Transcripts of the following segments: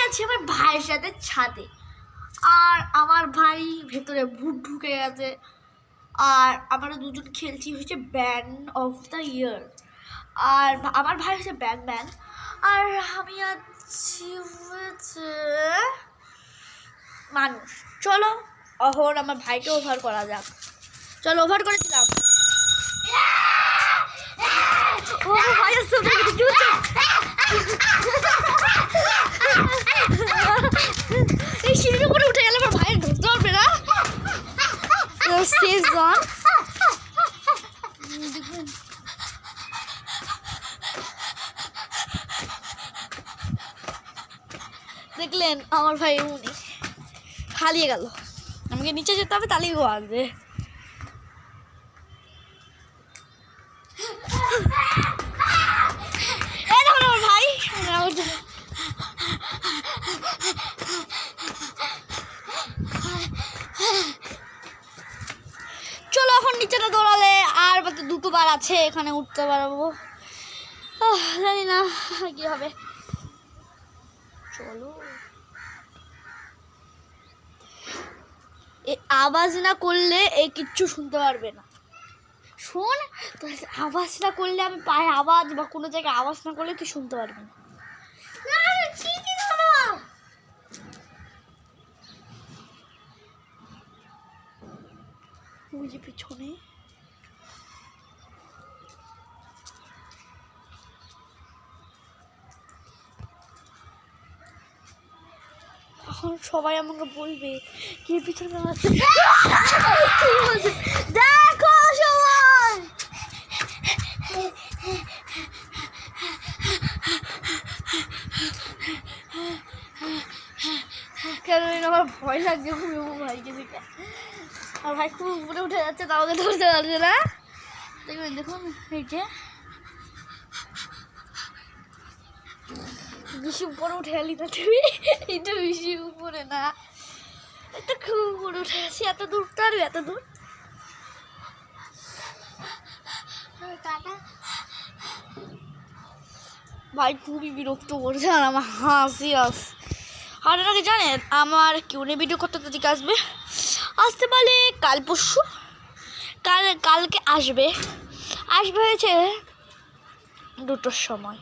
আছি আমার ভাইয়ের সাথে ছাদে, আর আমার ভাই ভেতরে ভূত ঢুকে গেছে, আর আমরা দুজন খেলছি হচ্ছে ব্যান্ড অফ দ্য ইয়ার, আর আমার ভাই হচ্ছে ব্যাটম্যান, আর আমি আছি হচ্ছে মানুষ। চলো এখন আমার ভাইকে ওভার করা যাক। চলো ওভার করে দিলাম। ও ভাই আসছে, এই সিঁড়ির উপরে উঠে গেলে আমার ভাইয়ের ধরতে পারবে না। দেখলেন আমার ভাই উনি হারিয়ে গেল, আমাকে নিচে যেতে হবে তাহলেই ও আসবে। এই দেখুন আমার ভাই, চলো এখন নিচেটা দৌড়ালে আর বাকি দুটো বার আছে, এখানে উঠতে পারবো, জানি না কি হবে। চলো আওয়াজ না করলে এই কিচ্ছু শুনতে পারবে না। শোন, আওয়াজ না করলে, আমি পায়ে আওয়াজ বা কোনো জায়গায় আওয়াজ না করলে তুই শুনতে পারবি না। ওই যে পিছনে এখন সবাই আমাকে বলবে কি পিছনে আছে, দেখো সবাই। কেন আমার ভয় লাগছে খুব ভাইকে দেখে, আর ভাই খুব উপরে উঠে যাচ্ছে, তাহলে ধরতে পারছে না। দেখবেন দেখুন এই যে বেশি উপরে উঠে গেলি না তুমি, এটা বেশি উপরে না, এটা খুব উপরে উঠে গেছি, এত দূর তার এত দূর। ভাই খুবই বিরক্ত করছে, আর আমার হাসি আসে। আর এটাকে জানেন আমার কিউনে ভিডিও কত দিকে আসবে, আসতে পারলে কাল পরশু, কালকে আসবে হয়েছে 2টোর সময়।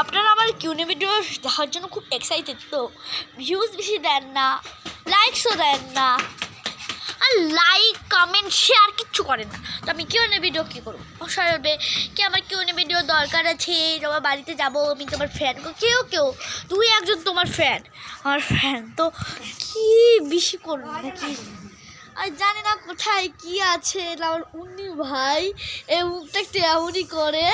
আপনারা আমার কিউনে ভিডিও দেখার জন্য খুব এক্সাইটেড তো, ভিউজ বেশি দেন না, লাইকসও দেন না, আর লাইক কমেন্ট শেয়ার কিচ্ছু করেন না, তো আমি কিউনে ভিডিও কী করবো? অসারবে কি আমার কিউনে ভিডিও দরকার আছে, তোমার বাড়িতে যাবো, আমি তোমার ফ্যান, কেউ তুই একজন তোমার ফ্যান, আমার ফ্যান তো কি বেশি করবো নাকি? আর জানি না কোথায় কি আছে, আমার উনি ভাই এই মুখটা একটু এমনই করে,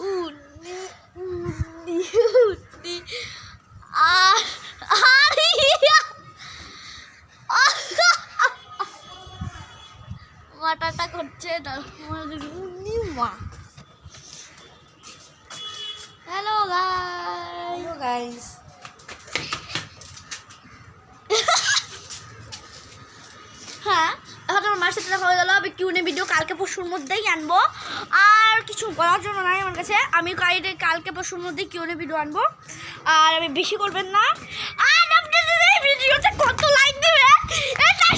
উনি উনি উনি মাটাটা করছে না। হ্যালো গাইস, হ্যাঁ এখন আমার মার সাথে দেখা হয়ে গেল। আমি কিউনে ভিডিও কালকে পরশুর মধ্যেই আনবো, আর কিছু বলার জন্য নাই আমার কাছে, আমি কালকে পরশুর মধ্যেই কিউনে ভিডিও আনবো, আর আমি বেশি করবেন না, আর আপনাদের এই ভিডিওতে কত লাইক দেবে এটা